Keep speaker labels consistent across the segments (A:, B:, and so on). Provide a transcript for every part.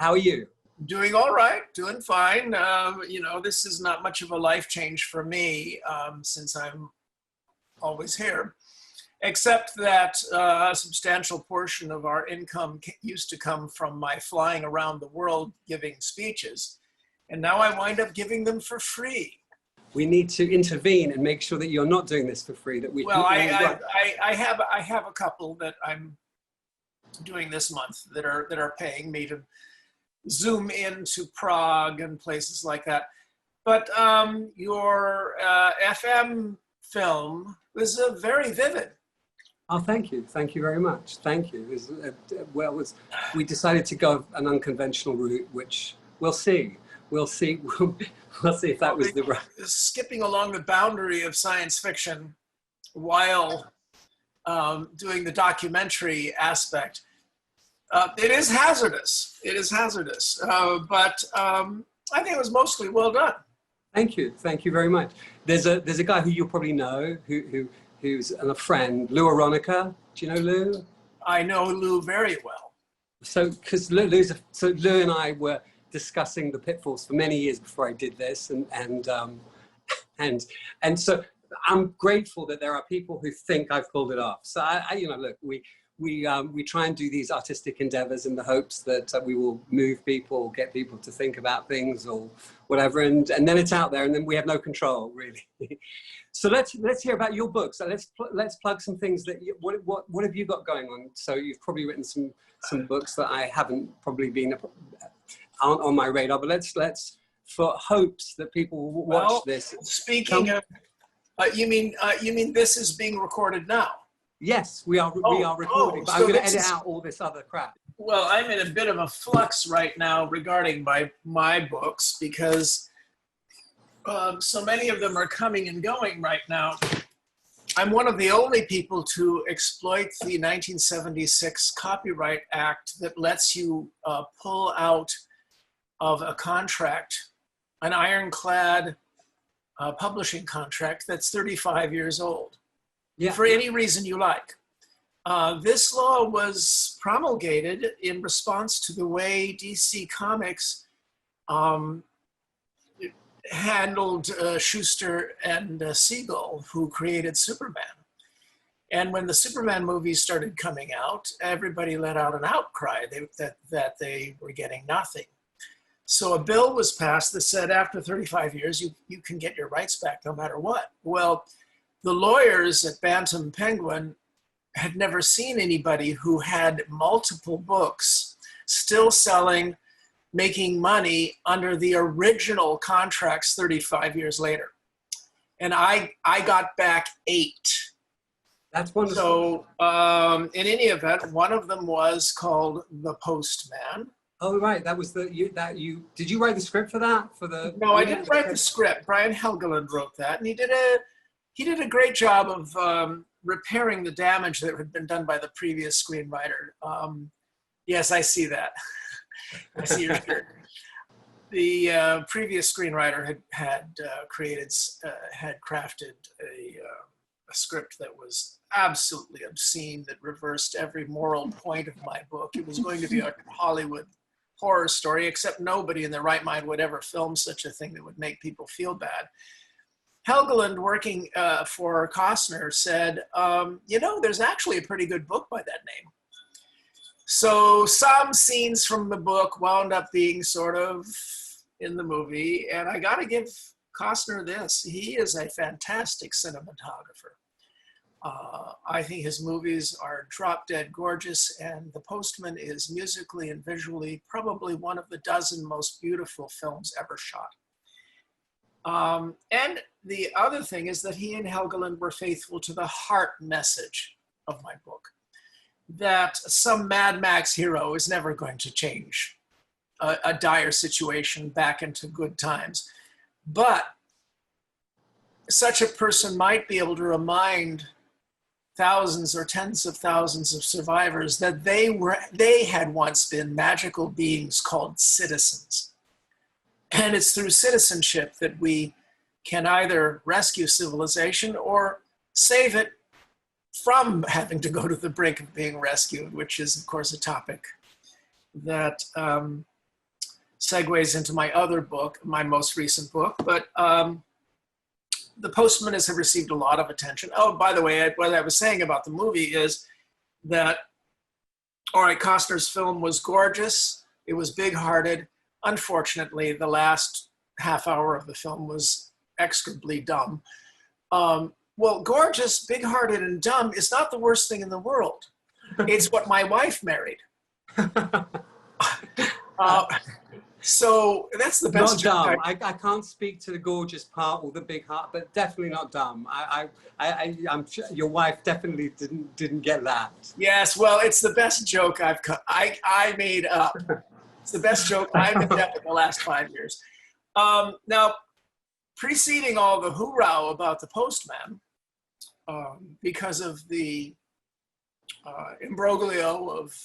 A: How are you?
B: Doing all right, doing fine. This is not much of a life change for me since I'm always here, except that a substantial portion of our income used to come from my flying around the world giving speeches, and now I wind up giving them for free.
A: We need to intervene and make sure that you're not doing this for free.
B: I have a couple that I'm doing this month that are paying me to zoom into Prague and places like that. But your FM film was very vivid.
A: Oh, thank you. Thank you very much. Thank you. We decided to go an unconventional route, which we'll see. We'll see if that was the right.
B: Skipping along the boundary of science fiction while doing the documentary aspect. It is hazardous. It is hazardous, but I think it was mostly well done.
A: Thank you. Thank you very much. There's a guy who you'll probably know who's a friend, Lou Aronica. Do you know Lou?
B: I know Lou very well.
A: So because Lou and I were discussing the pitfalls for many years before I did this, and so I'm grateful that there are people who think I've pulled it off. So look, we try and do these artistic endeavors in the hopes that we will move people, get people to think about things or whatever, and then it's out there, and then we have no control, really. So let's hear about your book. So let's plug some things that what have you got going on? So you've probably written some books that I haven't probably been on my radar, but let's for hopes that people will watch this.
B: Speaking of, you mean this is being recorded now?
A: Yes, we are recording, but I'm going to edit out all this other crap.
B: Well, I'm in a bit of a flux right now regarding my books because so many of them are coming and going right now. I'm one of the only people to exploit the 1976 Copyright Act that lets you pull out of a contract, an ironclad publishing contract that's 35 years old. Yeah. For any reason you like. This law was promulgated in response to the way DC Comics handled Schuster and Siegel, who created Superman. And when the Superman movies started coming out, everybody let out an outcry that they were getting nothing. So a bill was passed that said after 35 years, you can get your rights back no matter what. Well, the lawyers at Bantam Penguin had never seen anybody who had multiple books still selling, making money under the original contracts 35 years later. And I got back 8.
A: That's wonderful.
B: So in any event, one of them was called The Postman.
A: Oh, right. That was did you write the script for that?
B: No, I didn't write the script. Brian Helgeland wrote that, and he did a great job of repairing the damage that had been done by the previous screenwriter. Yes, I see that. I see your shirt. The previous screenwriter had crafted a script that was absolutely obscene, that reversed every moral point of my book. It was going to be a Hollywood horror story, except nobody in their right mind would ever film such a thing that would make people feel bad. Helgeland, working for Costner, said, there's actually a pretty good book by that name. So some scenes from the book wound up being sort of in the movie, and I got to give Costner this. He is a fantastic cinematographer. I think his movies are drop-dead gorgeous, and The Postman is musically and visually probably one of the dozen most beautiful films ever shot. And the other thing is that he and Helgeland were faithful to the heart message of my book, that some Mad Max hero is never going to change a dire situation back into good times. But such a person might be able to remind thousands or tens of thousands of survivors that they had once been magical beings called citizens. And it's through citizenship that we can either rescue civilization or save it from having to go to the brink of being rescued, which is, of course, a topic that segues into my other book, my most recent book. But the Postman has received a lot of attention. Oh, by the way, what I was saying about the movie is that, all right, Costner's film was gorgeous. It was big-hearted. Unfortunately, the last half hour of the film was execrably dumb. Well, gorgeous, big-hearted, and dumb is not the worst thing in the world. It's what my wife married. So that's the best.
A: Not dumb. I can't speak to the gorgeous part or the big heart, but definitely not dumb. I'm sure your wife definitely didn't get that.
B: Yes, well, it's the best joke I made up. It's the best joke I've made up in the last 5 years. Now, preceding all the hoorah about the Postman, because of the imbroglio of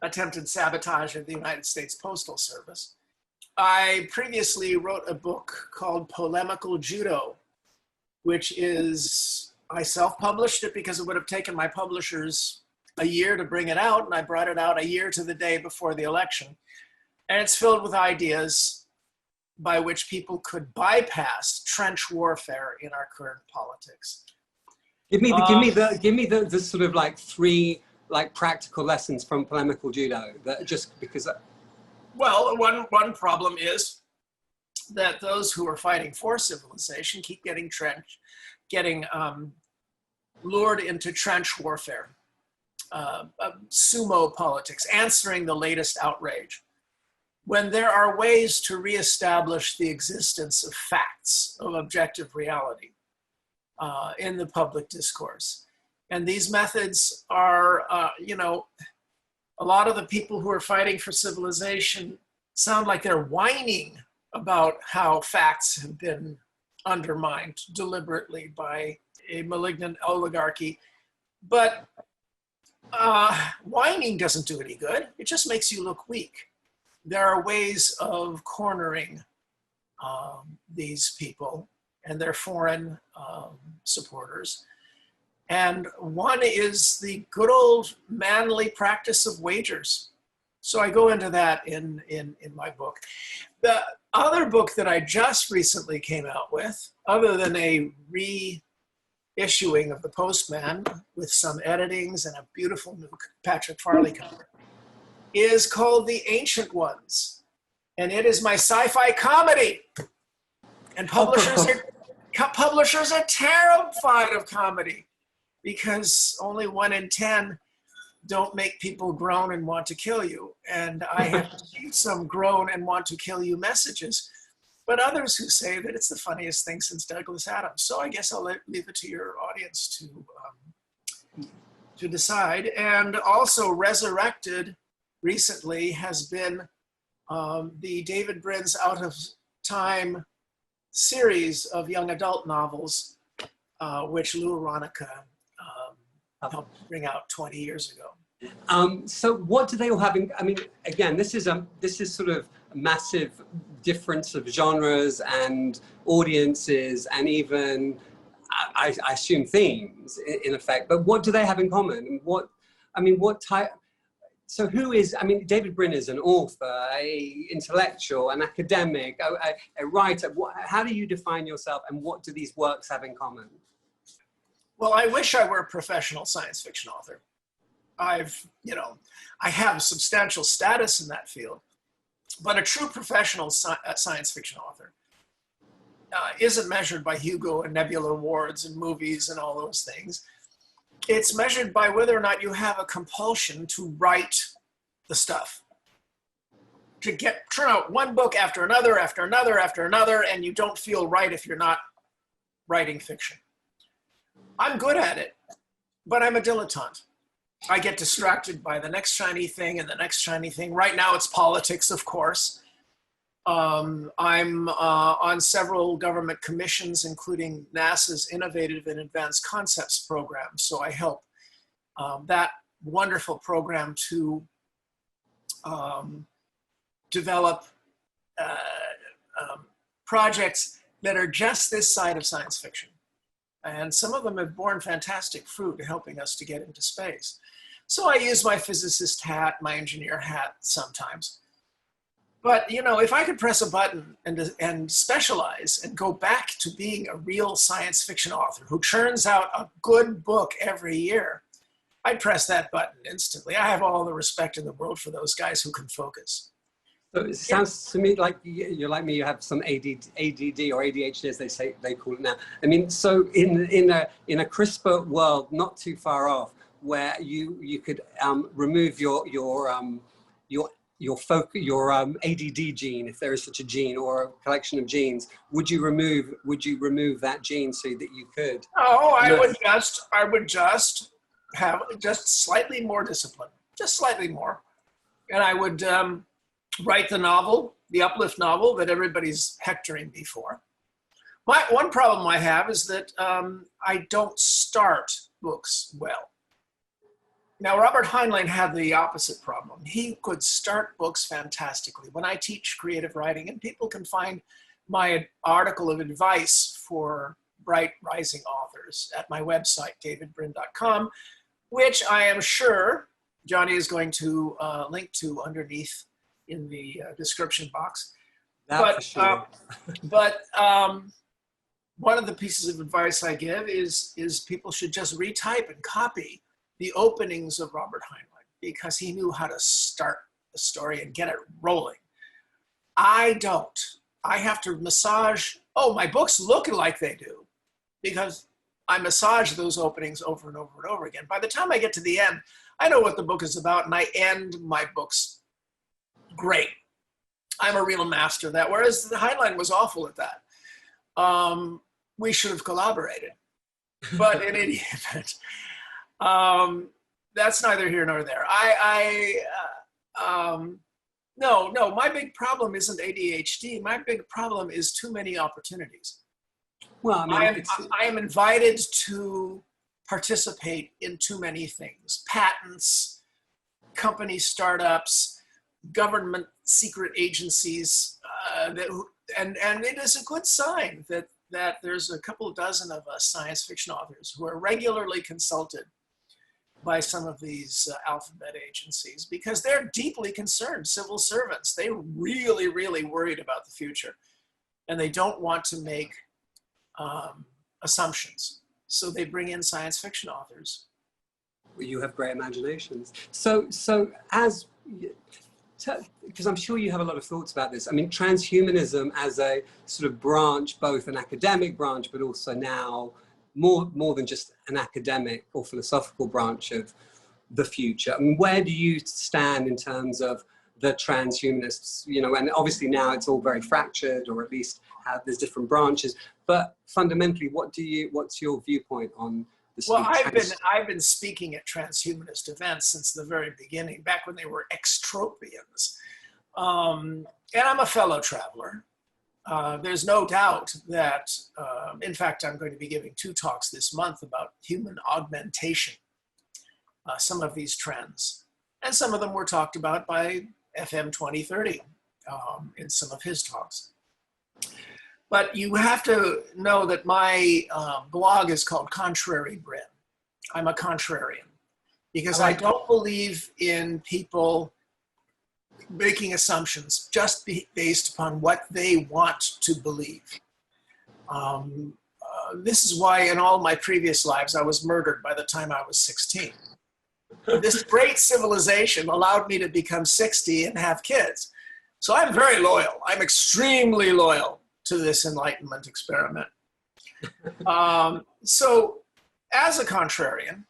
B: attempted sabotage of the United States Postal Service, I previously wrote a book called Polemical Judo, which is, I self-published it because it would have taken my publishers a year to bring it out, and I brought it out a year to the day before the election. And it's filled with ideas by which people could bypass trench warfare in our current politics.
A: Give me the sort of like 3 like practical lessons from polemical judo, that just because.
B: Well, one problem is that those who are fighting for civilization keep getting lured into trench warfare, sumo politics, answering the latest outrage, when there are ways to reestablish the existence of facts, of objective reality in the public discourse. And these methods are, a lot of the people who are fighting for civilization sound like they're whining about how facts have been undermined deliberately by a malignant oligarchy. But whining doesn't do any good. It just makes you look weak. There are ways of cornering these people and their foreign supporters. And one is the good old manly practice of wagers. So I go into that in my book. The other book that I just recently came out with, other than a reissuing of the Postman with some editings and a beautiful new Patrick Farley cover, is called The Ancient Ones. And it is my sci-fi comedy. And publishers are terrified of comedy, because only 1 in 10 don't make people groan and want to kill you. And I have received some groan and want to kill you messages, but others who say that it's the funniest thing since Douglas Adams. So I guess I'll leave it to your audience to decide. And also resurrected recently has been the David Brin's Out of Time series of young adult novels, which Lou Ronica helped bring out 20 years ago.
A: So what do they all have in, I mean, again, this is sort of a massive difference of genres and audiences and even, I assume, themes in effect, but what do they have in common? And what type, so who is, I mean, David Brin is an author, an intellectual, an academic, a writer. How do you define yourself, and what do these works have in common?
B: Well, I wish I were a professional science fiction author. I have substantial status in that field, but a true professional science fiction author isn't measured by Hugo and Nebula Awards and movies and all those things. It's measured by whether or not you have a compulsion to write the stuff, to turn out one book after another, after another, after another, and you don't feel right if you're not writing fiction. I'm good at it, but I'm a dilettante. I get distracted by the next shiny thing and the next shiny thing. Right now it's politics, of course. I'm on several government commissions, including NASA's Innovative and Advanced Concepts program. So I help that wonderful program to develop projects that are just this side of science fiction. And some of them have borne fantastic fruit, helping us to get into space. So I use my physicist hat, my engineer hat sometimes. But, you know, if I could press a button and specialize and go back to being a real science fiction author who churns out a good book every year, I'd press that button instantly. I have all the respect in the world for those guys who can focus.
A: So it sounds to me like you're like me. You have some ADD or ADHD, as they call it now. I mean, so in a crisper world, not too far off, where you could remove your ADD gene, if there is such a gene, or a collection of genes, would you remove that gene so that you could?
B: Oh, I would just have just slightly more discipline, just slightly more, and I would write the novel, the Uplift novel that everybody's hectoring me for. One problem I have is that I don't start books well. Now, Robert Heinlein had the opposite problem. He could start books fantastically. When I teach creative writing, and people can find my article of advice for bright rising authors at my website, davidbrin.com, which I am sure Johnny is going to link to underneath in the description box.
A: But
B: one of the pieces of advice I give is people should just retype and copy the openings of Robert Heinlein, because he knew how to start the story and get it rolling. I don't. I have to massage, my books look like they do, because I massage those openings over and over and over again. By the time I get to the end, I know what the book is about, and I end my books great. I'm a real master of that, whereas Heinlein was awful at that. We should have collaborated. But in any event, that's neither here nor there. No, my big problem isn't ADHD. My big problem is too many opportunities.
A: Well, I mean,
B: I am invited to participate in too many things: patents, company startups, government secret agencies, and it is a good sign that there's a couple of dozen of us science fiction authors who are regularly consulted by some of these alphabet agencies, because they're deeply concerned civil servants. They're really, really worried about the future, and they don't want to make assumptions. So they bring in science fiction authors.
A: You have great imaginations. Because I'm sure you have a lot of thoughts about this. I mean, transhumanism as a sort of branch, both an academic branch, but also now more than just an academic or philosophical branch of the future. I mean, where do you stand in terms of the transhumanists? You know, and obviously now it's all very fractured, or at least there's different branches. But fundamentally, what's your viewpoint on this?
B: Well, I've been speaking at transhumanist events since the very beginning, back when they were extropians. And I'm a fellow traveler. There's no doubt that, in fact, I'm going to be giving 2 talks this month about human augmentation, some of these trends. And some of them were talked about by FM 2030 in some of his talks. But you have to know that my blog is called Contrary Brin. I'm a contrarian, because I don't believe in people making assumptions just based upon what they want to believe. This is why in all my previous lives I was murdered by the time I was 16. This great civilization allowed me to become 60 and have kids. So I'm very loyal. I'm extremely loyal to this Enlightenment experiment. So as a contrarian,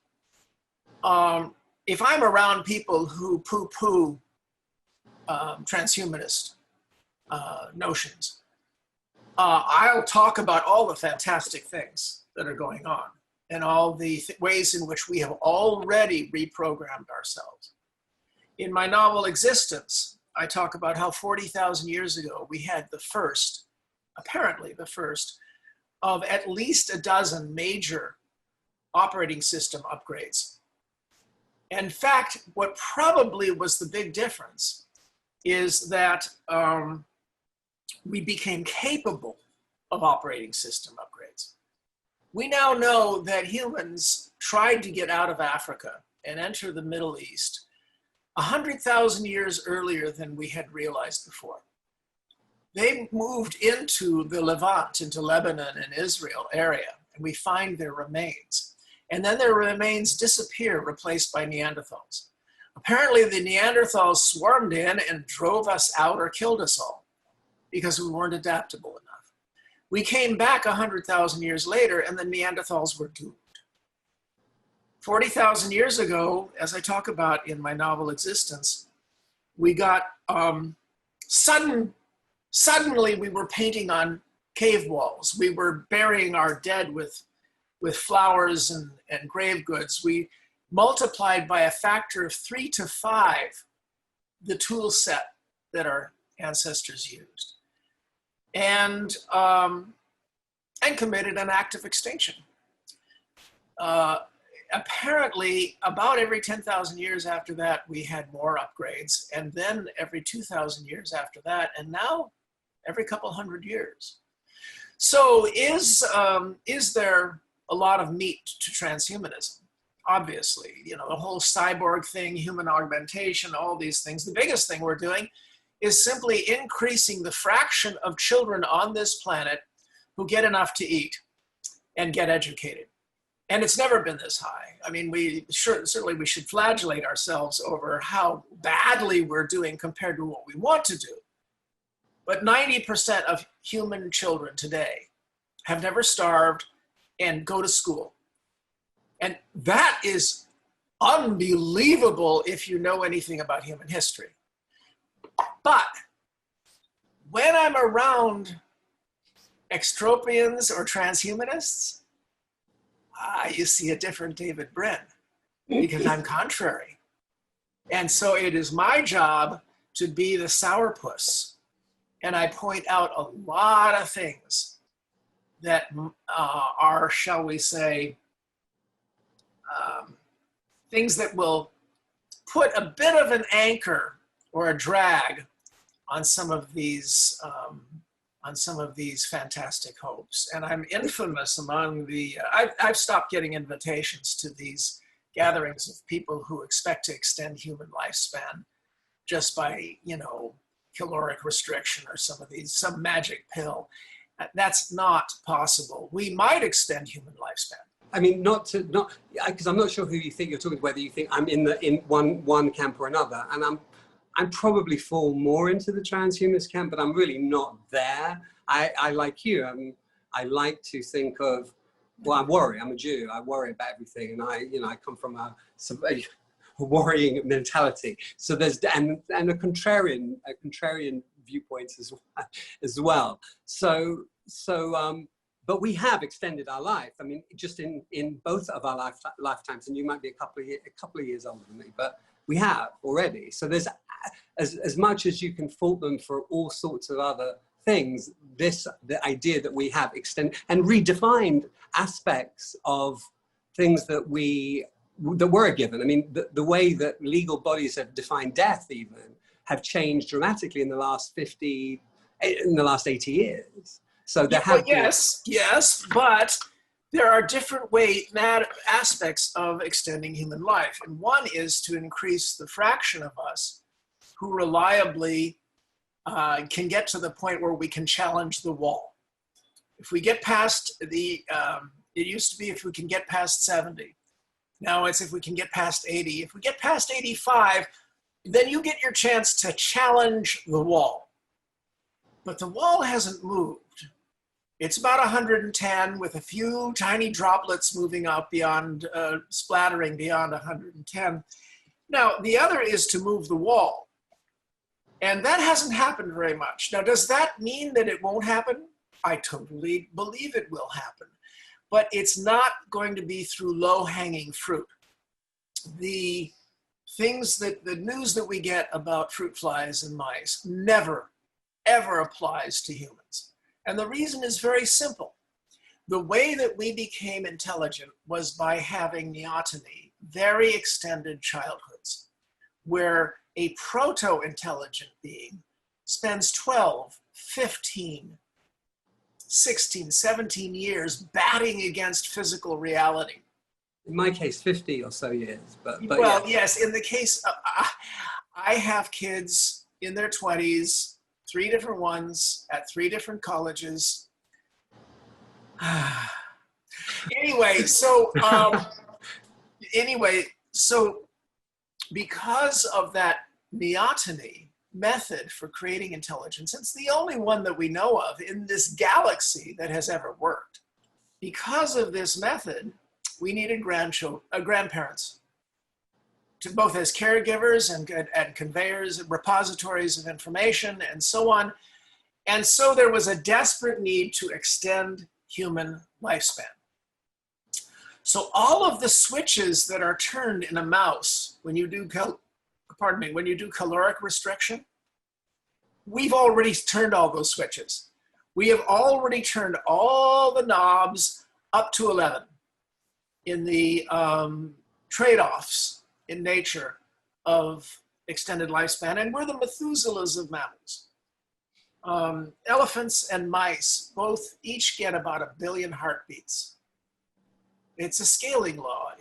B: if I'm around people who poo-poo transhumanist notions, I'll talk about all the fantastic things that are going on and all the ways in which we have already reprogrammed ourselves. In my novel Existence, I talk about how 40,000 years ago we had the first, apparently the first, of at least a dozen major operating system upgrades. In fact, what probably was the big difference is that we became capable of operating system upgrades. We now know that humans tried to get out of Africa and enter the Middle East 100,000 years earlier than we had realized before. They moved into the Levant, into Lebanon and Israel area, and we find their remains. And then their remains disappear, replaced by Neanderthals. Apparently the Neanderthals swarmed in and drove us out or killed us all because we weren't adaptable enough. We came back 100,000 years later and the Neanderthals were doomed. 40,000 years ago, as I talk about in my novel Existence, we got suddenly we were painting on cave walls. We were burying our dead with flowers and grave goods. We multiplied by a factor of 3 to 5 the tool set that our ancestors used, and committed an act of extinction. Apparently, about every 10,000 years after that, we had more upgrades, and then every 2,000 years after that, and now every couple hundred years. So is there a lot of meat to transhumanism? Obviously, you know, the whole cyborg thing, human augmentation, all these things. The biggest thing we're doing is simply increasing the fraction of children on this planet who get enough to eat and get educated. And it's never been this high. I mean, certainly we should flagellate ourselves over how badly we're doing compared to what we want to do. But 90% of human children today have never starved and go to school. And that is unbelievable if you know anything about human history. But when I'm around extropians or transhumanists, you see a different David Brin, because I'm contrary. And so it is my job to be the sourpuss. And I point out a lot of things that are, shall we say, things that will put a bit of an anchor or a drag on some of these fantastic hopes. And I'm infamous among the, I've stopped getting invitations to these gatherings of people who expect to extend human lifespan just by, you know, caloric restriction or some magic pill. That's not possible. We might extend human lifespan.
A: I mean, because I'm not sure who you think you're talking to, whether you think I'm in one camp or another, and I'm probably fall more into the transhumanist camp, but I'm really not there. I like you. I like to think of, well, I worry. I'm a Jew. I worry about everything, and I come from a worrying mentality. So there's and a contrarian viewpoint as well. But we have extended our life. I mean, just in both of our lifetimes, and you might be a couple of years older than me, but we have already. So there's, as much as you can fault them for all sorts of other things, the idea that we have extended and redefined aspects of things that were given. I mean, the way that legal bodies have defined death even have changed dramatically in the last 80 years. So there have been...
B: Yes, but there are different aspects of extending human life. And one is to increase the fraction of us who reliably can get to the point where we can challenge the wall. If we get past it used to be if we can get past 70. Now it's if we can get past 80. If we get past 85, then you get your chance to challenge the wall. But the wall hasn't moved. It's about 110 with a few tiny droplets moving out beyond, splattering beyond 110. Now, the other is to move the wall. And that hasn't happened very much. Now, does that mean that it won't happen? I totally believe it will happen. But it's not going to be through low-hanging fruit. The news that we get about fruit flies and mice never, ever applies to humans. And the reason is very simple. The way that we became intelligent was by having neoteny, very extended childhoods, where a proto-intelligent being spends 12, 15, 16, 17 years batting against physical reality
A: In my case, 50 or so years, but
B: well,
A: yeah.
B: yes, in the case, I have kids in their 20s, 3 different ones at 3 different colleges. Anyway, so because of that neoteny method for creating intelligence, it's the only one that we know of in this galaxy that has ever worked. Because of this method, we needed grandparents, to both as caregivers and conveyors, repositories of information, and so on. And so there was a desperate need to extend human lifespan. So all of the switches that are turned in a mouse when you do, when you do caloric restriction, we've already turned all those switches. We have already turned all the knobs up to 11 in the trade-offs in nature of extended lifespan, and we're the Methuselahs of mammals. Elephants and mice both each get about 1 billion heartbeats. It's a scaling law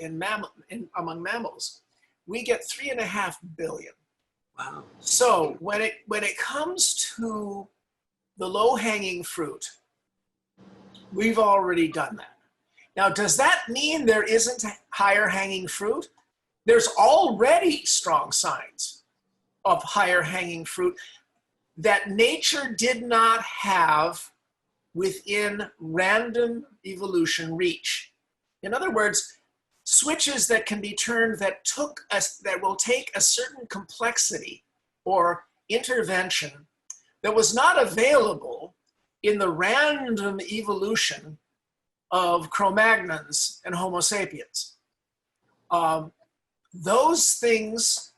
B: among mammals. We get 3.5 billion.
A: Wow.
B: So when it comes to the low-hanging fruit, we've already done that. Now, does that mean there isn't higher hanging fruit? There's already strong signs of higher hanging fruit that nature did not have within random evolution reach. In other words, switches that can be turned that will take a certain complexity or intervention that was not available in the random evolution of Cro-Magnons and Homo sapiens. Those things,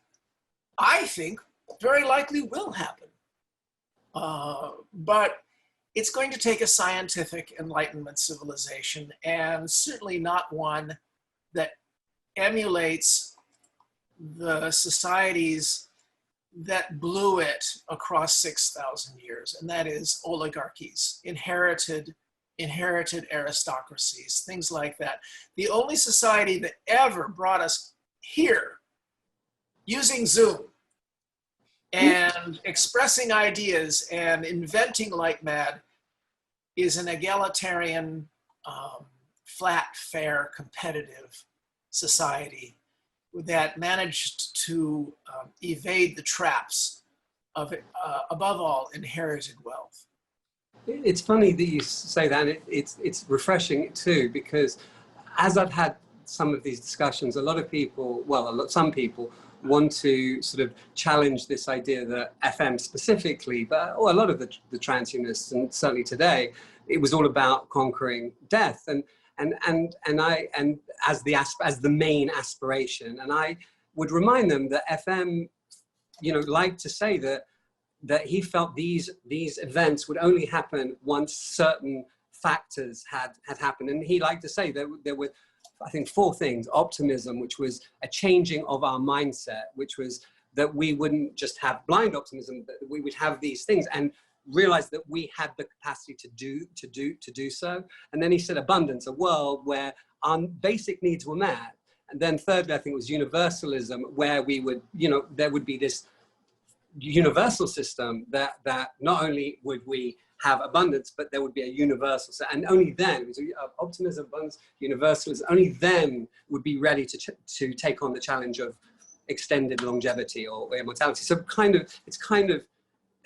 B: I think, very likely will happen. But it's going to take a scientific Enlightenment civilization, and certainly not one that emulates the societies that blew it across 6,000 years, and that is oligarchies, inherited aristocracies, things like that. The only society that ever brought us here using Zoom and expressing ideas and inventing like mad is an egalitarian, flat, fair, competitive society that managed to evade the traps of, above all, inherited wealth.
A: It's funny that you say that, and it's refreshing too, because as I've had some of these discussions, a lot of people, some people want to sort of challenge this idea that FM specifically, but a lot of the transhumanists, and certainly today, it was all about conquering death, and as the main aspiration. And I would remind them that FM, liked to say that he felt these events would only happen once certain factors had happened. And he liked to say that there were, I think, 4 things: optimism, which was a changing of our mindset, which was that we wouldn't just have blind optimism, that we would have these things and realize that we had the capacity to do so. And then he said abundance, a world where our basic needs were met. And then thirdly, I think it was universalism, where we would, there would be this universal system that not only would we have abundance, but there would be a universal, and only then, it was optimism, abundance, universalism, only then would be ready to take on the challenge of extended longevity or immortality. So it's kind of,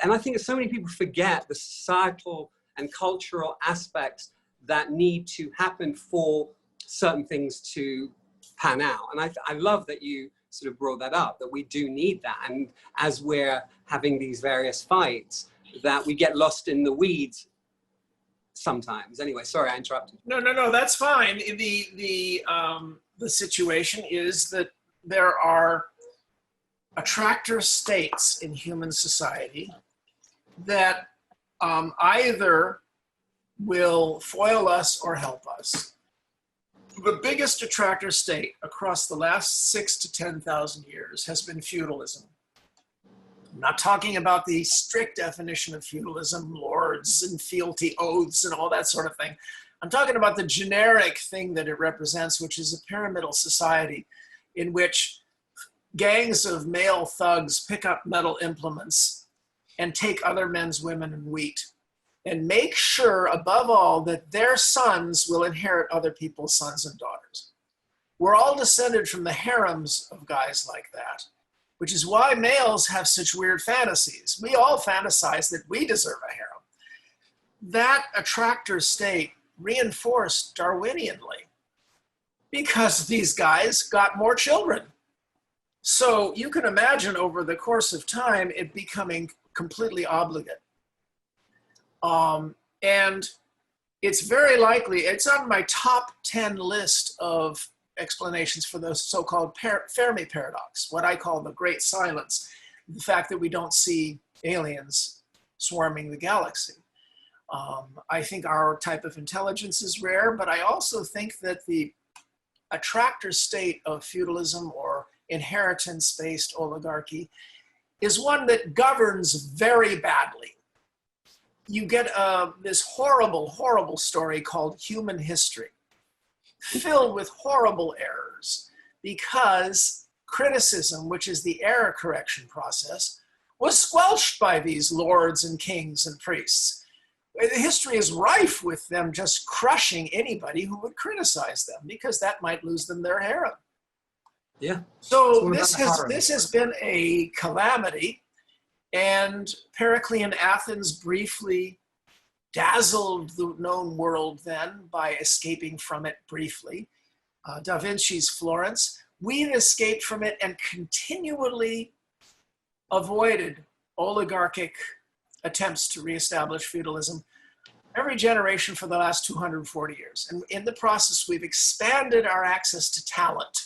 A: and I think so many people forget the societal and cultural aspects that need to happen for certain things to pan out. And I love that you sort of brought that up, that we do need that. And as we're having these various fights, that we get lost in the weeds sometimes. Anyway, sorry, I interrupted.
B: No, that's fine. The situation is that there are attractor states in human society that either will foil us or help us. The biggest attractor state across the last 6,000 to 10,000 years has been feudalism. I'm not talking about the strict definition of feudalism, lords and fealty oaths and all that sort of thing. I'm talking about the generic thing that it represents, which is a pyramidal society in which gangs of male thugs pick up metal implements and take other men's women and wheat, and make sure, above all, that their sons will inherit other people's sons and daughters. We're all descended from the harems of guys like that, which is why males have such weird fantasies. We all fantasize that we deserve a harem. That attractor state reinforced Darwinianly because these guys got more children. So you can imagine over the course of time it becoming completely obligate. And it's very likely, it's on my top 10 list of explanations for the so-called Fermi paradox, what I call the great silence, the fact that we don't see aliens swarming the galaxy. I think our type of intelligence is rare, but I also think that the attractor state of feudalism or inheritance-based oligarchy is one that governs very badly. You get this horrible, horrible story called human history, filled with horrible errors because criticism, which is the error correction process, was squelched by these lords and kings and priests. The history is rife with them just crushing anybody who would criticize them because that might lose them their harem.
A: Yeah.
B: So this has been a calamity, and Periclean Athens briefly dazzled the known world then by escaping from it briefly. Da Vinci's Florence, we've escaped from it and continually avoided oligarchic attempts to reestablish feudalism every generation for the last 240 years. And in the process, we've expanded our access to talent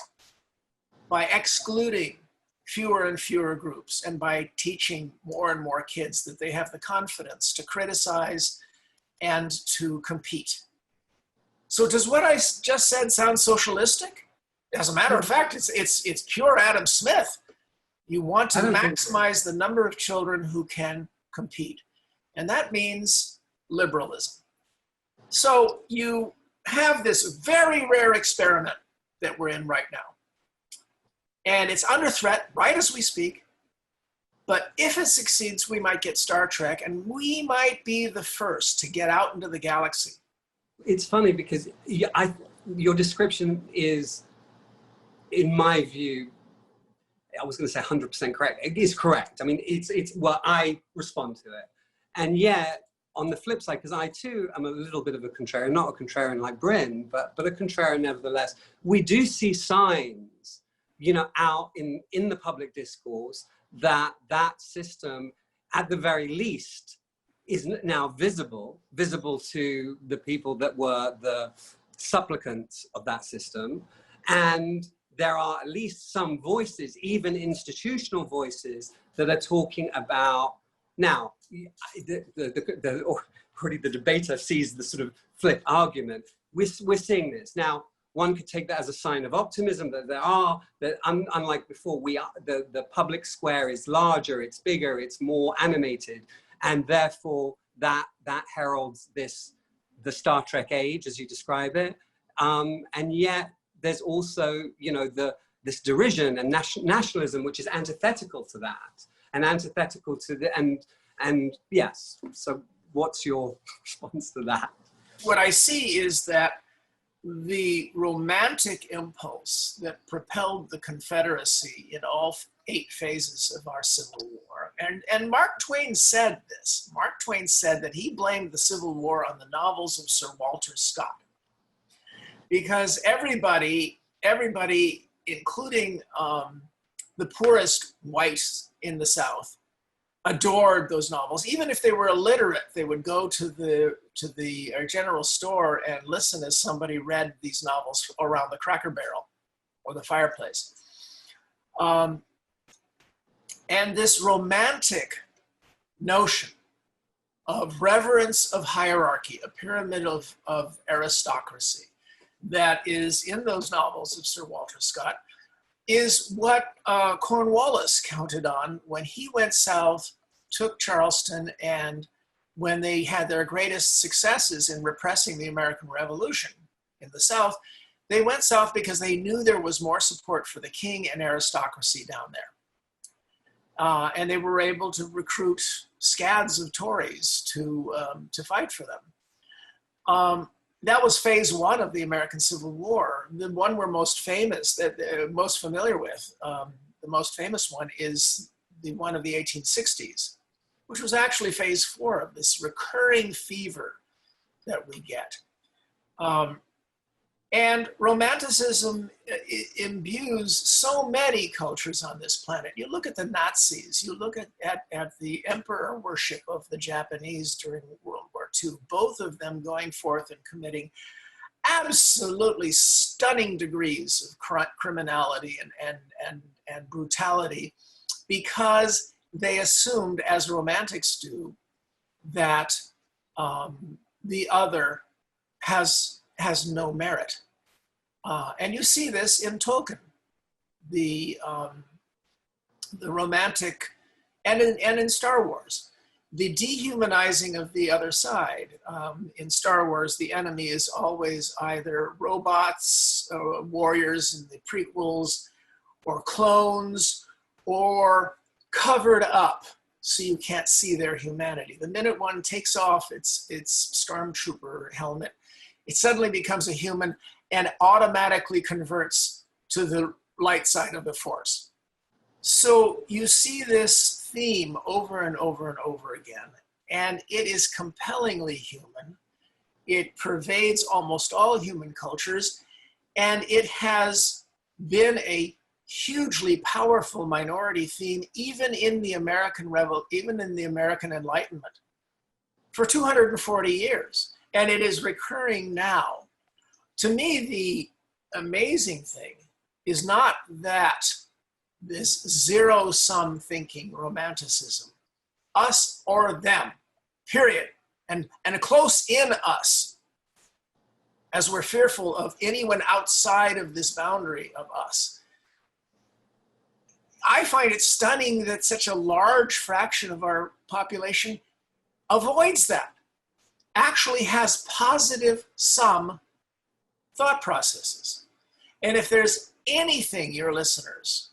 B: by excluding fewer and fewer groups and by teaching more and more kids that they have the confidence to criticize and to compete. So does what I just said sound socialistic? As a matter of fact, it's pure Adam Smith. You want to maximize the number of children who can compete. And that means liberalism. So you have this very rare experiment that we're in right now. And it's under threat right as we speak. But if it succeeds, we might get Star Trek, and we might be the first to get out into the galaxy.
A: It's funny because your description is, in my view, I was going to say 100% correct. It is correct. I mean, it's well, I respond to it. And yet, on the flip side, because I too am a little bit of a contrarian, not a contrarian like Brin, but a contrarian nevertheless, we do see signs, you know, out in the public discourse that system, at the very least, is now visible to the people that were the supplicants of that system. And there are at least some voices, even institutional voices, that are talking about, now, already the debater sees the sort of flip argument. We're seeing this. Now, one could take that as a sign of optimism that unlike before, the public square is larger, it's bigger, it's more animated, and therefore that heralds the Star Trek age, as you describe it. And yet there's also, you know, this derision and nationalism, which is antithetical to that, and antithetical to and yes. So what's your response to that?
B: What I see is that the romantic impulse that propelled the Confederacy in all 8 phases of our Civil War, and Mark Twain said this. Mark Twain said that he blamed the Civil War on the novels of Sir Walter Scott, because everybody, including the poorest whites in the South, adored those novels. Even if they were illiterate, they would go to the general store and listen as somebody read these novels around the Cracker Barrel or the fireplace. And this romantic notion of reverence of hierarchy, a pyramid of aristocracy that is in those novels of Sir Walter Scott, is what Cornwallis counted on when he went south, took Charleston, and when they had their greatest successes in repressing the American Revolution in the South, they went south because they knew there was more support for the king and aristocracy down there. And they were able to recruit scads of Tories to fight for them. That was phase one of the American Civil War. The one we're most famous, most familiar with, the most famous one is the one of the 1860s, which was actually phase four of this recurring fever that we get. And Romanticism imbues so many cultures on this planet. You look at the Nazis, you look at the emperor worship of the Japanese during World War II, both of them going forth and committing absolutely stunning degrees of criminality and brutality, because they assumed, as Romantics do, that the other has no merit. And you see this in Tolkien, the Romantic, and in Star Wars, the dehumanizing of the other side. In Star Wars, the enemy is always either robots, warriors in the prequels, or clones, or covered up so you can't see their humanity. The minute one takes off its stormtrooper helmet, it suddenly becomes a human and automatically converts to the light side of the Force. So you see this theme over and over and over again, and it is compellingly human. It pervades almost all human cultures, and it has been a hugely powerful minority theme, even in the American Enlightenment, for 240 years. And it is recurring now. To me, the amazing thing is not that this zero-sum thinking Romanticism, us or them, period, and a close in us, as we're fearful of anyone outside of this boundary of us. I find it stunning that such a large fraction of our population avoids that, actually has positive sum thought processes. And if there's anything your listeners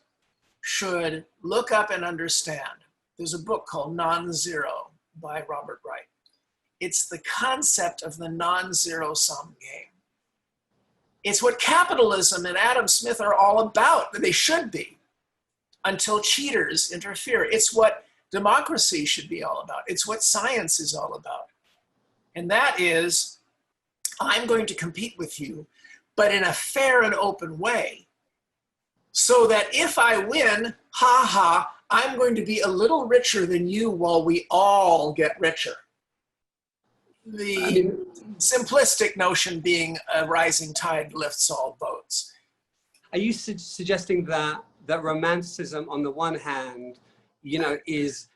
B: should look up and understand, there's a book called Non-Zero by Robert Wright. It's the concept of the non-zero sum game. It's what capitalism and Adam Smith are all about, they should be, until cheaters interfere. It's what democracy should be all about. It's what science is all about. And that is, I'm going to compete with you, but in a fair and open way, so that if I win, I'm going to be a little richer than you while we all get richer. The simplistic notion being a rising tide lifts all boats.
A: Are you suggesting that Romanticism, on the one hand, is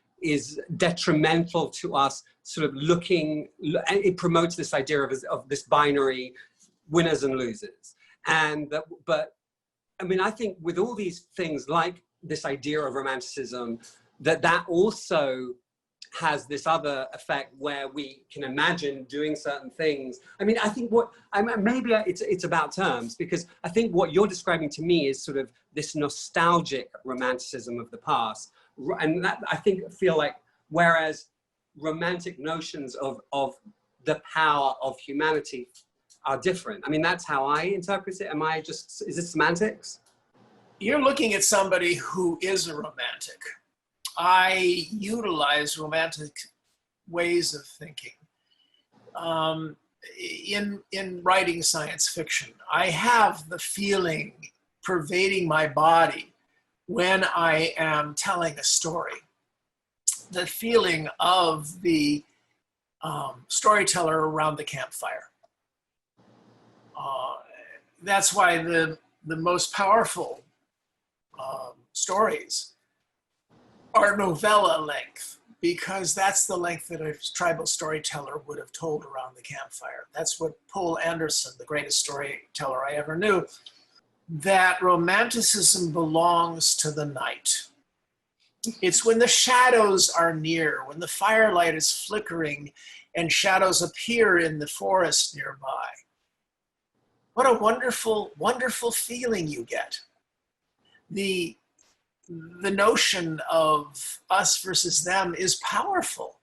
A: detrimental to us sort of looking, it promotes this idea of this binary winners and losers. And that, but I mean, I think with all these things like this idea of Romanticism, that also has this other effect where we can imagine doing certain things. I mean, I think maybe it's about terms, because I think what you're describing to me is sort of this nostalgic Romanticism of the past. And that, I feel like, whereas romantic notions of the power of humanity are different. I mean, that's how I interpret it. Is it semantics?
B: You're looking at somebody who is a romantic. I utilize romantic ways of thinking. In writing science fiction, I have the feeling pervading my body when I am telling a story, the feeling of the storyteller around the campfire. That's why the most powerful stories are novella length, because that's the length that a tribal storyteller would have told around the campfire. That's what Poul Anderson, the greatest storyteller I ever knew, that romanticism belongs to the night. It's when the shadows are near, when the firelight is flickering and shadows appear in the forest nearby. What a wonderful, wonderful feeling you get. The notion of us versus them is powerful.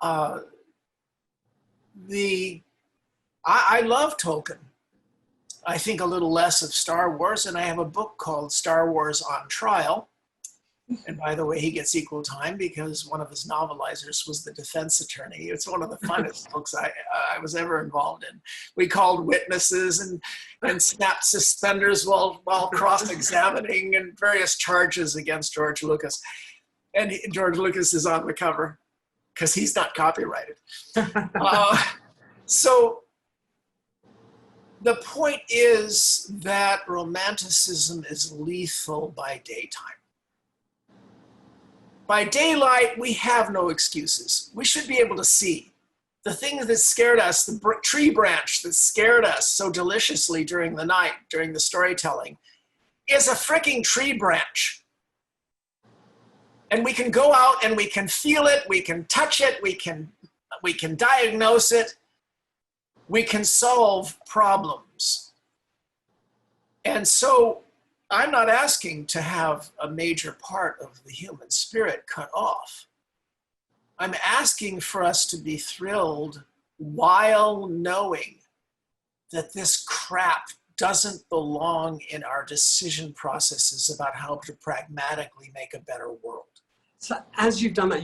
B: I love Tolkien. I think a little less of Star Wars, and I have a book called Star Wars on Trial. And by the way, he gets equal time because one of his novelizers was the defense attorney. It's one of the funnest books I was ever involved in. We called witnesses and snapped suspenders while cross-examining and various charges against George Lucas. And George Lucas is on the cover because he's not copyrighted. So the point is that romanticism is lethal by daytime. By daylight, we have no excuses. We should be able to see. The thing that scared us, the tree branch that scared us so deliciously during the night, during the storytelling, is a freaking tree branch. And we can go out and we can feel it, we can touch it, we can diagnose it, we can solve problems. And so I'm not asking to have a major part of the human spirit cut off. I'm asking for us to be thrilled while knowing that this crap doesn't belong in our decision processes about how to pragmatically make a better world.
A: So as you've done that,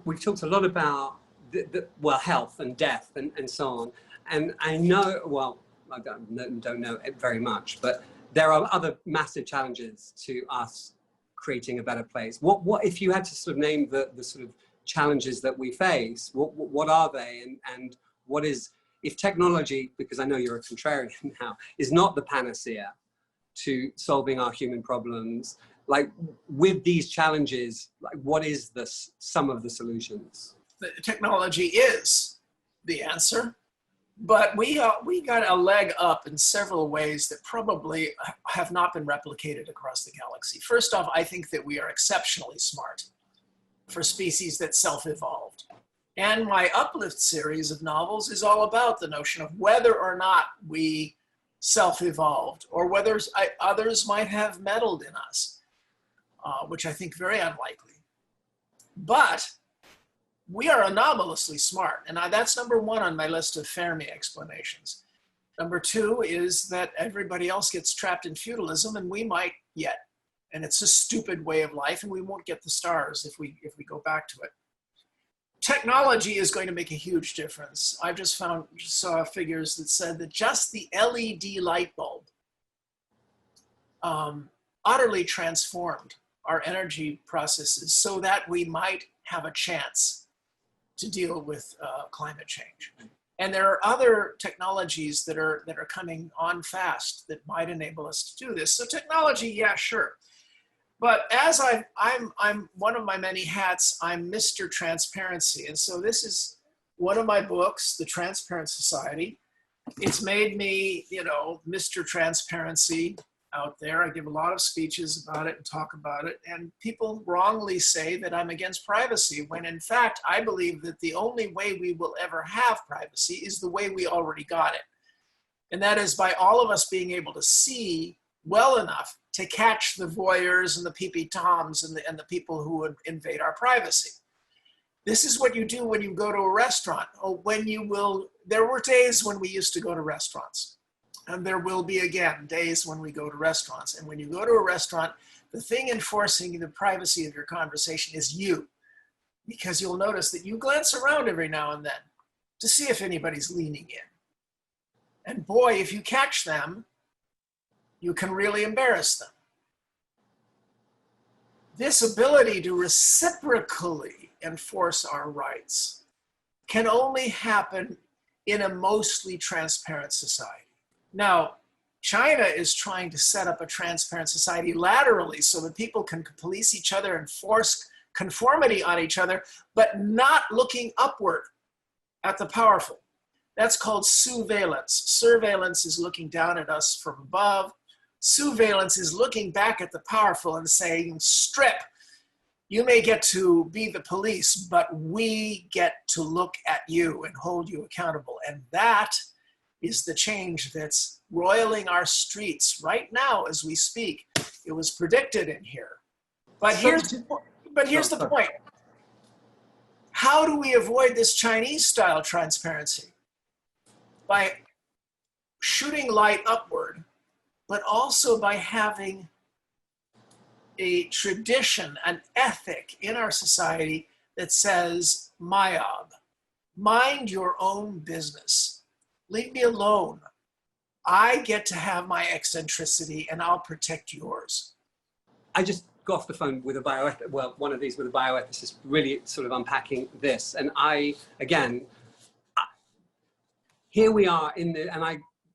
A: we've talked a lot about well, health and death and so on. And I know, well, I don't know it very much, but there are other massive challenges to us creating a better place. What if you had to sort of name the sort of challenges that we face, what are they? And what is, if technology, because I know you're a contrarian now, is not the panacea to solving our human problems, like with these challenges, like what is some of the solutions?
B: The technology is the answer. But we got a leg up in several ways that probably have not been replicated across the galaxy. First off, I think that we are exceptionally smart for species that self-evolved. And my Uplift series of novels is all about the notion of whether or not we self-evolved or whether others might have meddled in us, which I think very unlikely. But we are anomalously smart, and that's number one on my list of Fermi explanations. Number two is that everybody else gets trapped in feudalism, and we might yet. And it's a stupid way of life, and we won't get the stars if we go back to it. Technology is going to make a huge difference. I just saw figures that said that just the LED light bulb utterly transformed our energy processes so that we might have a chance to deal with climate change. And there are other technologies that are coming on fast that might enable us to do this. So technology, yeah, sure. But as I'm one of my many hats, I'm Mr. Transparency. And so this is one of my books, The Transparent Society. It's made me, Mr. Transparency out there. I give a lot of speeches about it and talk about it. And people wrongly say that I'm against privacy, when in fact, I believe that the only way we will ever have privacy is the way we already got it. And that is by all of us being able to see well enough to catch the voyeurs and the peepee-toms and the people who would invade our privacy. This is what you do when you go to a restaurant. There were days when we used to go to restaurants. And there will be, again, days when we go to restaurants. And when you go to a restaurant, the thing enforcing the privacy of your conversation is you. Because you'll notice that you glance around every now and then to see if anybody's leaning in. And boy, if you catch them, you can really embarrass them. This ability to reciprocally enforce our rights can only happen in a mostly transparent society. Now, China is trying to set up a transparent society laterally so that people can police each other and force conformity on each other, but not looking upward at the powerful. That's called surveillance. Surveillance is looking down at us from above. Surveillance is looking back at the powerful and saying, strip. You may get to be the police, but we get to look at you and hold you accountable. And that is the change that's roiling our streets right now as we speak. It was predicted in here. But here's the point. How do we avoid this Chinese-style transparency? By shooting light upward, but also by having a tradition, an ethic in our society that says, Mayab, mind your own business. Leave me alone. I get to have my eccentricity and I'll protect yours.
A: I just got off the phone with a one of these with a bioethicist, really sort of unpacking this. And here we are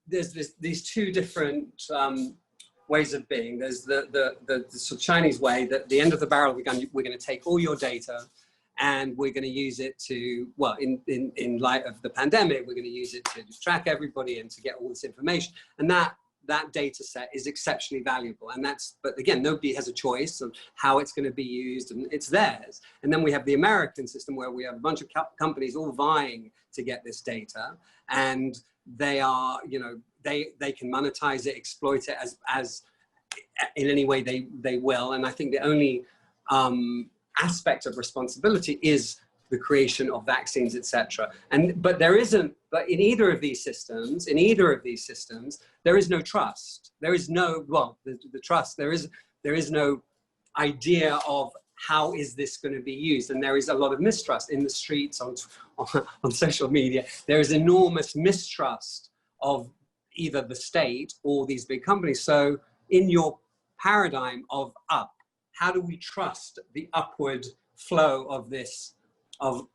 A: there's these two different ways of being. There's the sort of Chinese way that the end of the barrel, we're going to take all your data and we're going to use it to, well, in light of the pandemic, we're going to use it to track everybody and to get all this information. And that data set is exceptionally valuable. And but again, nobody has a choice of how it's going to be used, and it's theirs. And then we have the American system where we have a bunch of companies all vying to get this data, and they are, they can monetize it, exploit it as in any way they will. And I think the only aspect of responsibility is the creation of vaccines, etc. But in either of these systems, there is no trust. There is no, well, the trust, there is no idea of how is this going to be used. And there is a lot of mistrust in the streets, on social media. There is enormous mistrust of either the state or these big companies. So in your paradigm of up, how do we trust the upward flow of this, of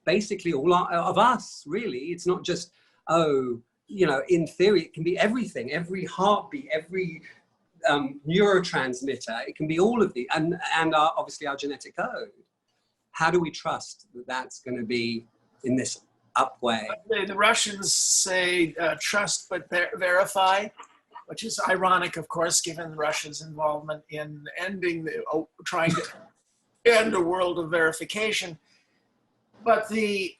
A: basically all of us, really? It's not just, in theory, it can be everything, every heartbeat, every neurotransmitter, it can be all of the, and obviously our genetic code. How do we trust that that's going to be in this up way?
B: The Russians say trust but verify, which is ironic, of course, given Russia's involvement in trying to end a world of verification. But the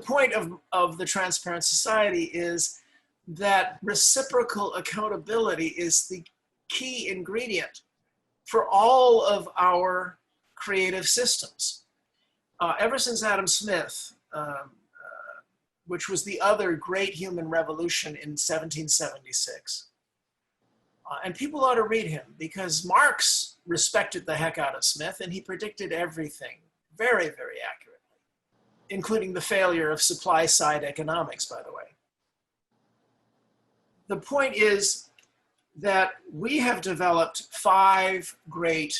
B: point of the transparent society is that reciprocal accountability is the key ingredient for all of our creative systems. Ever since Adam Smith, which was the other great human revolution in 1776. And people ought to read him because Marx respected the heck out of Smith and he predicted everything very, very accurately, including the failure of supply-side economics, by the way. The point is that we have developed 5 great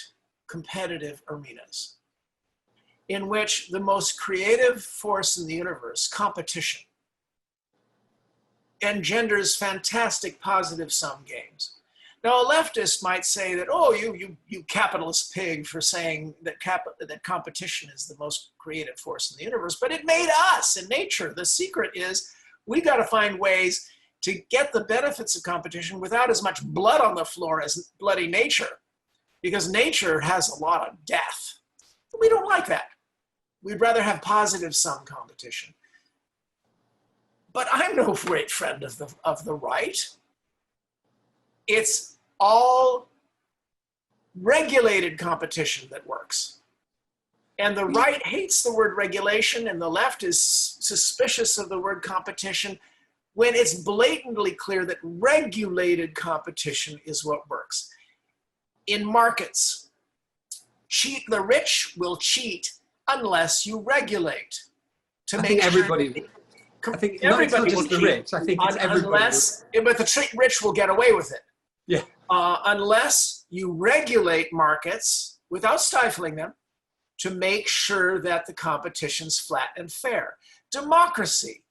B: competitive arenas in which the most creative force in the universe, competition, engenders fantastic positive sum games. Now, a leftist might say that, oh, you capitalist pig for saying that that competition is the most creative force in the universe, but it made us in nature. The secret is we got to find ways to get the benefits of competition without as much blood on the floor as bloody nature, because nature has a lot of death. We don't like that. We'd rather have positive sum competition. But I'm no great friend of the right. It's all regulated competition that works. And the right hates the word regulation and the left is suspicious of the word competition when it's blatantly clear that regulated competition is what works. In markets, the rich will cheat unless you regulate. I think everybody will cheat. The rich. I think it's everybody. But the rich will get away with it.
A: Yeah.
B: Unless you regulate markets without stifling them to make sure that the competition's flat and fair. Democracy.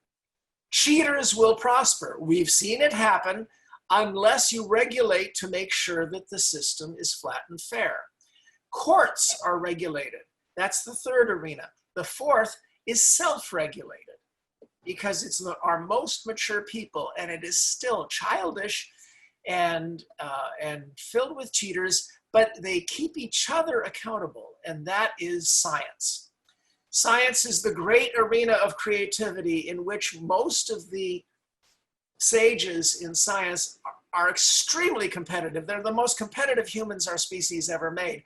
B: Cheaters will prosper. We've seen it happen unless you regulate to make sure that the system is flat and fair. Courts are regulated. That's the third arena. The fourth is self-regulated because it's our most mature people and it is still childish and filled with cheaters but they keep each other accountable, and that is science. Science is the great arena of creativity in which most of the sages in science are extremely competitive. They're the most competitive humans our species ever made,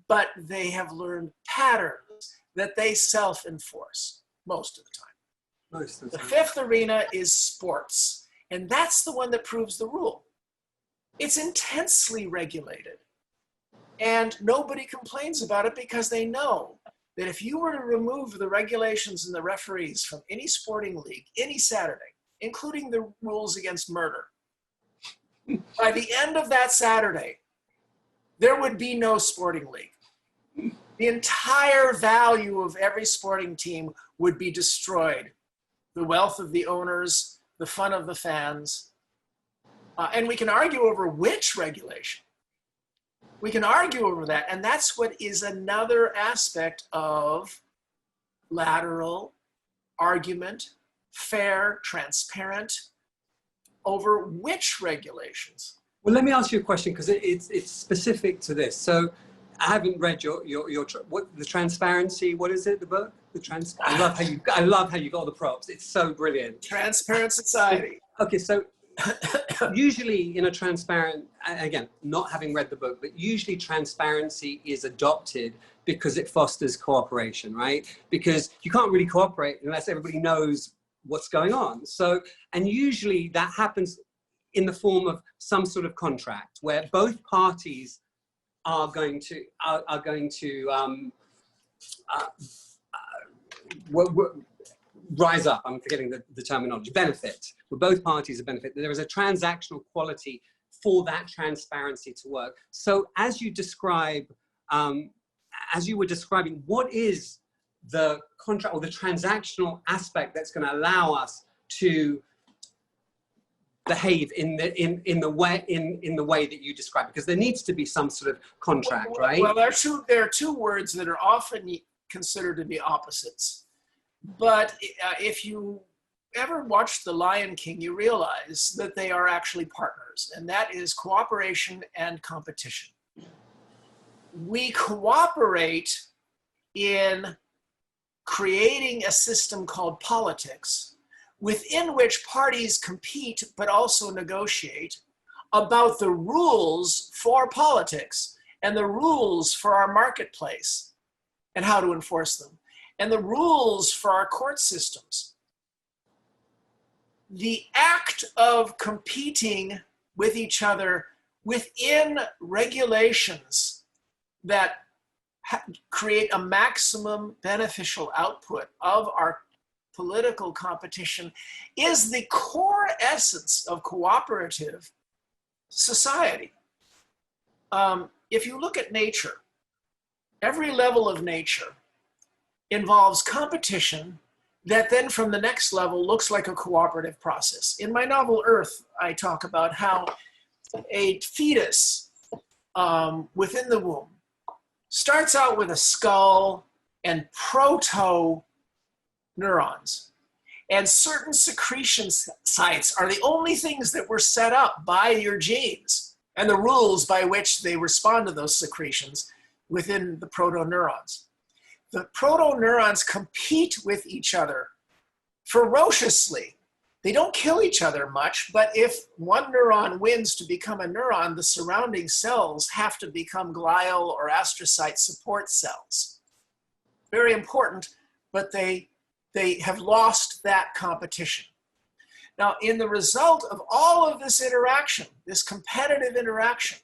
B: but they have learned patterns that they self-enforce most of the time. The fifth arena is sports, and that's the one that proves the rule. It's intensely regulated, and nobody complains about it because they know that if you were to remove the regulations and the referees from any sporting league, any Saturday, including the rules against murder, by the end of that Saturday, there would be no sporting league. The entire value of every sporting team would be destroyed. The wealth of the owners, the fun of the fans. And we can argue over which regulation. We can argue over that. And that's what is another aspect of lateral argument, fair, transparent, over which regulations.
A: Well, let me ask you a question, because it's specific to this. So I haven't read your what the transparency. What is it? The book. I love how you got all the props. It's so brilliant.
B: Transparent Society.
A: Okay, so usually in a transparent, again, not having read the book, but usually transparency is adopted because it fosters cooperation, right? Because you can't really cooperate unless everybody knows what's going on. So, and usually that happens in the form of some sort of contract where both parties are going to rise up. I'm forgetting the terminology. Benefit. Where both parties are benefit. There is a transactional quality for that transparency to work. So as you describe, as you were describing, what is the contract or the transactional aspect that's going to allow us to behave in the way that you describe? Because there needs to be some sort of contract, right?
B: Well, there are two words that are often considered to be opposites. But if you ever watched The Lion King, you realize that they are actually partners, and that is cooperation and competition. We cooperate in creating a system called politics, within which parties compete but also negotiate about the rules for politics and the rules for our marketplace and how to enforce them, and the rules for our court systems. The act of competing with each other within regulations that create a maximum beneficial output of our political competition is the core essence of cooperative society. If you look at nature, every level of nature involves competition that then from the next level looks like a cooperative process. In my novel Earth, I talk about how a fetus within the womb starts out with a skull and proto-neurons. And certain secretion sites are the only things that were set up by your genes and the rules by which they respond to those secretions within the proto-neurons. The proto-neurons compete with each other ferociously. They don't kill each other much, but if one neuron wins to become a neuron, the surrounding cells have to become glial or astrocyte support cells. Very important, but they have lost that competition. Now, in the result of all of this interaction, this competitive interaction,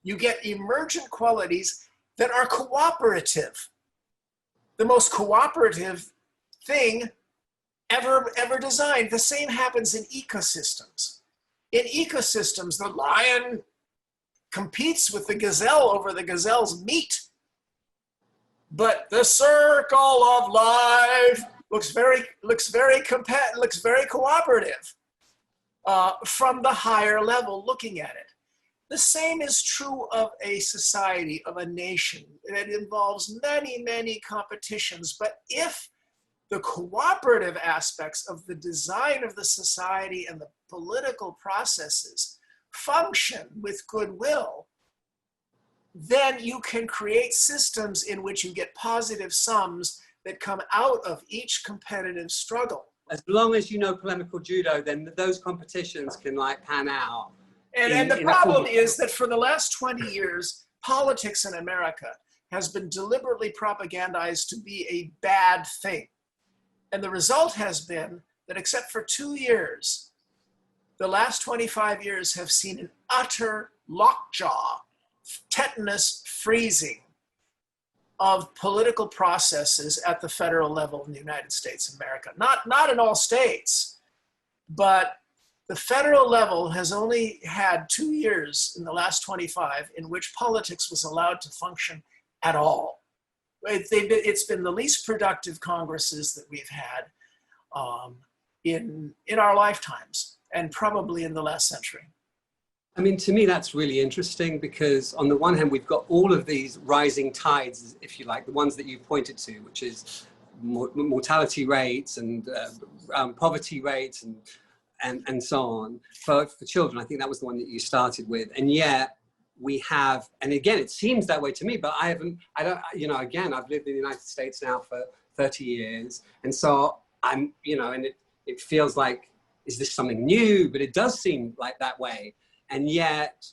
B: you get emergent qualities that are cooperative. The most cooperative thing ever designed. The same happens in ecosystems. In ecosystems, the lion competes with the gazelle over the gazelle's meat. But the circle of life looks very cooperative from the higher level looking at it. The same is true of a society, of a nation. It involves many, many competitions, but if the cooperative aspects of the design of the society and the political processes function with goodwill, then you can create systems in which you get positive sums that come out of each competitive struggle.
A: As long as you know polemical judo, then those competitions can like pan out.
B: And the problem is that for the last 20 years, politics in America has been deliberately propagandized to be a bad thing. And the result has been that except for 2 years, the last 25 years have seen an utter lockjaw, tetanus freezing of political processes at the federal level in the United States of America. Not in all states, but the federal level has only had 2 years in the last 25 in which politics was allowed to function at all. It's been the least productive Congresses that we've had in our lifetimes, and probably in the last century.
A: I mean, to me, that's really interesting because on the one hand, we've got all of these rising tides, if you like, the ones that you pointed to, which is mortality rates and poverty rates and so on for children. I think that was the one that you started with. And yet we have, and again, it seems that way to me, but again, I've lived in the United States now for 30 years. And so and it feels like, is this something new? But it does seem like that way. And yet,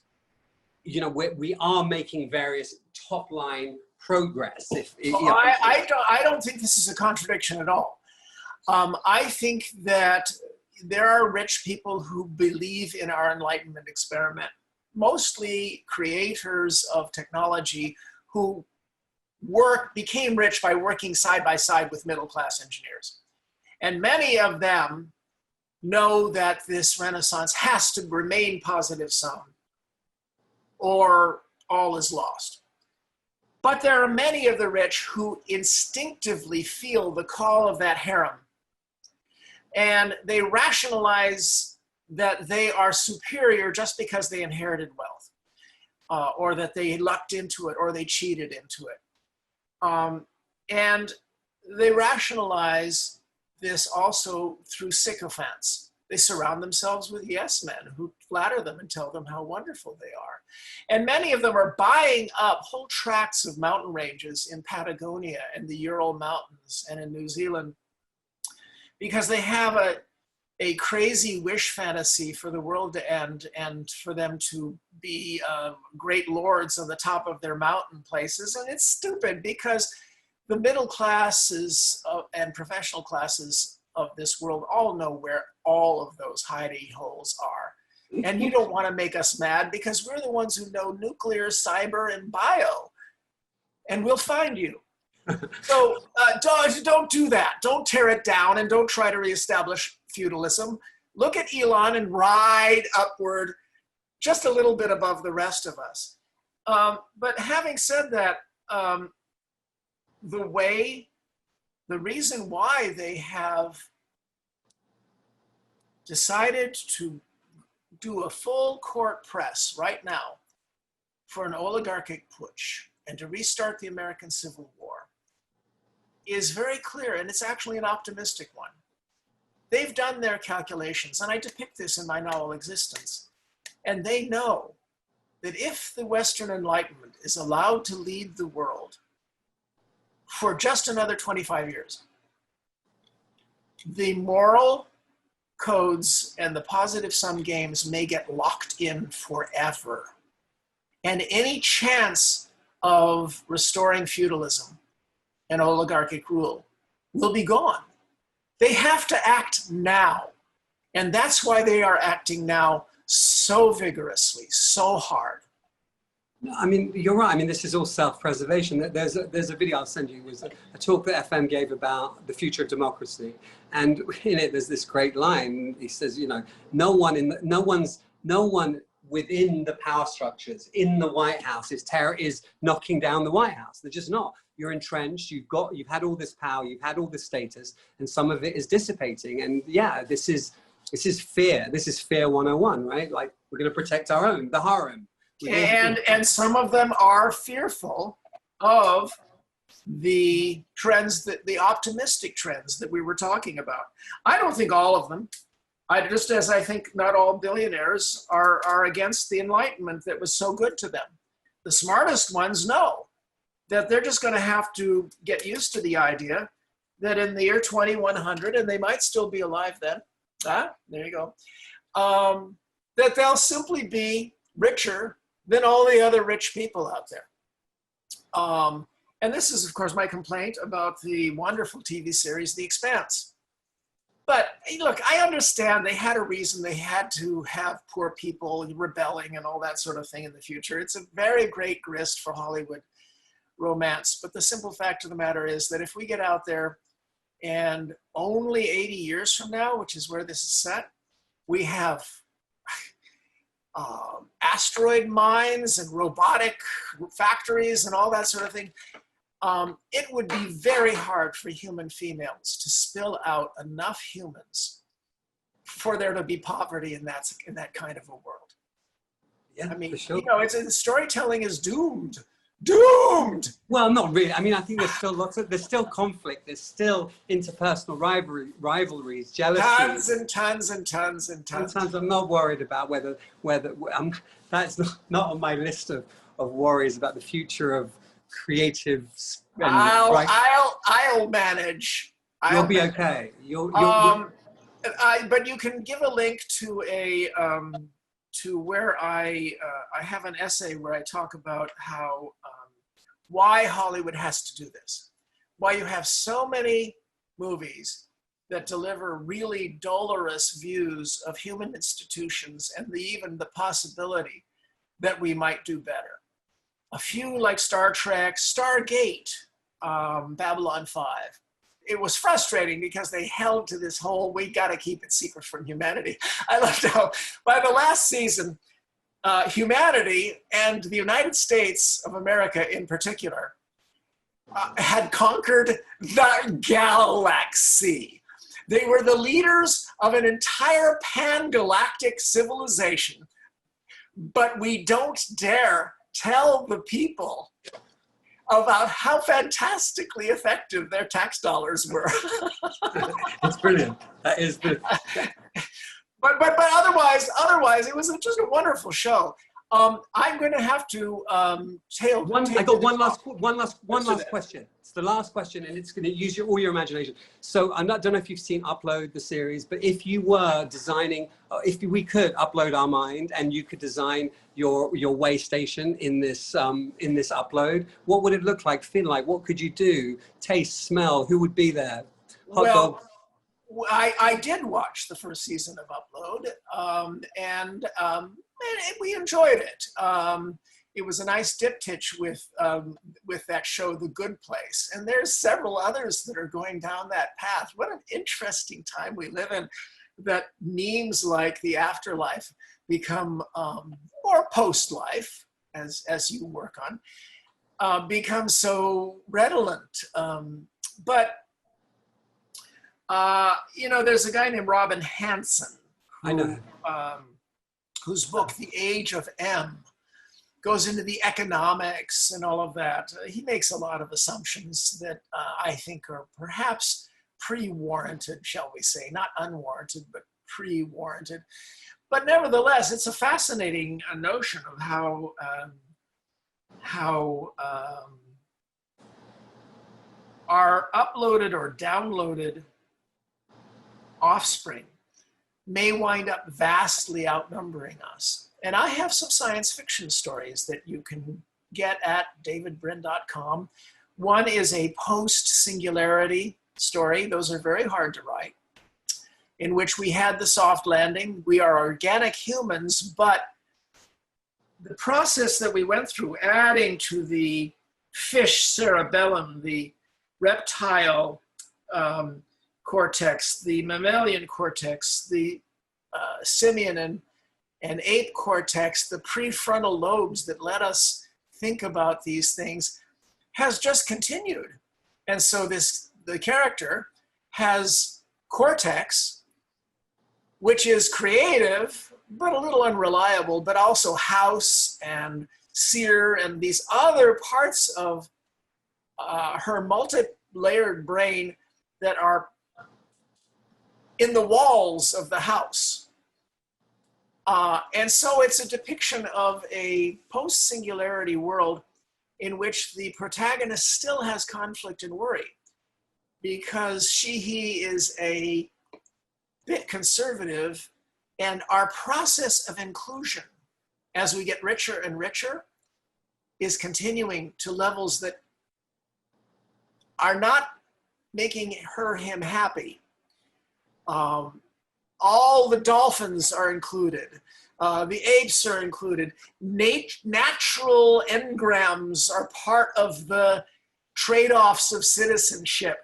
A: we are making various top line progress.
B: I don't think this is a contradiction at all. I think that there are rich people who believe in our Enlightenment experiment, mostly creators of technology who became rich by working side by side with middle-class engineers. And many of them know that this renaissance has to remain positive sum or all is lost. But there are many of the rich who instinctively feel the call of that harem, and they rationalize that they are superior just because they inherited wealth, or that they lucked into it, or they cheated into it. And they rationalize this also through sycophants. They surround themselves with yes men who flatter them and tell them how wonderful they are. And many of them are buying up whole tracts of mountain ranges in Patagonia and the Ural Mountains and in New Zealand because they have a crazy wish fantasy for the world to end and for them to be great lords on the top of their mountain places. And it's stupid because the middle classes and professional classes of this world all know where all of those hidey holes are. And you don't want to make us mad because we're the ones who know nuclear, cyber, and bio. And we'll find you. So don't do that. Don't tear it down and don't try to reestablish feudalism. Look at Elon and ride upward just a little bit above the rest of us. But having said that, the reason why they have decided to do a full court press right now for an oligarchic putsch and to restart the American Civil War is very clear, and it's actually an optimistic one. They've done their calculations, and I depict this in my novel Existence, and they know that if the Western Enlightenment is allowed to lead the world for just another 25 years, the moral codes and the positive sum games may get locked in forever. And any chance of restoring feudalism and oligarchic rule will be gone. They have to act now. And that's why they are acting now so vigorously, so hard.
A: No, I mean, you're right. I mean, this is all self-preservation. There's a video I'll send you. It was a talk that FM gave about the future of democracy. And in it, there's this great line. He says, no one within the power structures in the White House is knocking down the White House. They're just not. You're entrenched. You've had all this power. You've had all this status, and some of it is dissipating. And yeah, this is fear. This is fear 101, right? Like, we're going to protect our own, the harem.
B: And some of them are fearful of the trends, the optimistic trends that we were talking about. I don't think all of them. Just as I think not all billionaires are against the Enlightenment that was so good to them. the smartest ones know that they're just going to have to get used to the idea that in the year 2100, and they might still be alive then, there you go, that they'll simply be richer than all the other rich people out there. And this is, of course, my complaint about the wonderful TV series, The Expanse. But hey, look, I understand they had a reason they had to have poor people rebelling and all that sort of thing in the future. It's a very great grist for Hollywood romance. But the simple fact of the matter is that if we get out there and only 80 years from now, which is where this is set, we have asteroid mines and robotic factories and all that sort of thing, it would be very hard for human females to spill out enough humans for there to be poverty in that kind of a world.
A: Yeah,
B: I mean,
A: for sure.
B: you know, storytelling is doomed. Doomed!
A: Well, not really. I mean, I think there's still there's still conflict. There's still interpersonal rivalries, jealousies.
B: Tons and tons.
A: Sometimes I'm not worried about whether that's not on my list of worries about the future of creative.
B: I'll manage.
A: You'll be okay.
B: But you can give a link to to where I have an essay where I talk about how why Hollywood has to do this, why you have so many movies that deliver really dolorous views of human institutions and even the possibility that we might do better. A few like Star Trek, Stargate, Babylon 5. It was frustrating because they held to this whole, we got to keep it secret from humanity. I loved how by the last season, humanity and the United States of America in particular had conquered the galaxy. They were the leaders of an entire pan-galactic civilization, but we don't dare tell the people about how fantastically effective their tax dollars were.
A: It's brilliant. That is the.
B: But otherwise, it was just a wonderful show. I'm going to have to tail.
A: I got one last question. It's the last question, and it's going to use all your imagination. So I don't know if you've seen Upload, the series, but if you were designing, if we could upload our mind, and you could design your way station in this Upload, what would it look like? Feel like? What could you do? Taste, smell? Who would be there? Hot dog.
B: I did watch the first season of Upload, and we enjoyed it. It was a nice diptych with that show, The Good Place, and there's several others that are going down that path. What an interesting time we live in, that memes like the afterlife become or post-life, as you work on, become so redolent. But you know, there's a guy named Robin Hanson,
A: I know,
B: whose book, The Age of M, goes into the economics and all of that. He makes a lot of assumptions that I think are perhaps pre-warranted, shall we say, not unwarranted, but pre-warranted. But nevertheless, it's a fascinating notion of how our uploaded or downloaded offspring may wind up vastly outnumbering us. And I have some science fiction stories that you can get at davidbrin.com. One is a post-singularity story. Those are very hard to write, in which we had the soft landing. We are organic humans, but the process that we went through, adding to the fish cerebellum, the reptile cortex, the mammalian cortex, the simian and ape cortex, the prefrontal lobes that let us think about these things, has just continued. And so the character has cortex, which is creative, but a little unreliable, but also house and seer and these other parts of her multi-layered brain that are in the walls of the house. And so it's a depiction of a post-singularity world in which the protagonist still has conflict and worry because he is a bit conservative, and our process of inclusion as we get richer and richer is continuing to levels that are not making him happy. All the dolphins are included. The apes are included. Natural engrams are part of the trade-offs of citizenship.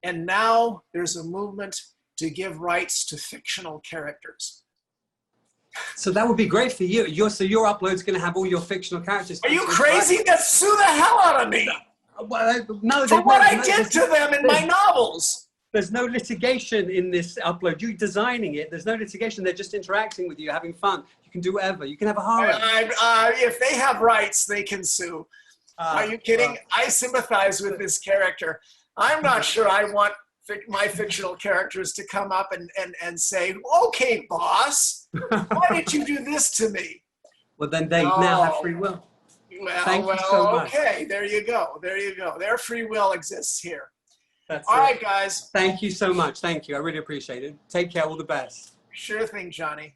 B: And now there's a movement to give rights to fictional characters.
A: So that would be great for you. So your upload's going to have all your fictional characters.
B: Are you crazy? That sue the hell out of me.
A: Well, no,
B: for what I did to them in my novels.
A: There's no litigation in this upload. You're designing it. There's no litigation. They're just interacting with you, having fun. You can do whatever. You can have a harem.
B: If they have rights, they can sue. Are you kidding? I sympathize with this character. I'm not sure I want my fictional characters to come up and say, okay, boss, why did you do this to me?
A: Well, then they now have free will.
B: Well,
A: Thank you so much.
B: Okay, there you go. There you go. Their free will exists here.
A: That's
B: all
A: it.
B: right, guys.
A: Thank you so much. Thank you. I really appreciate it. Take care. All the best.
B: Sure thing, Johnny.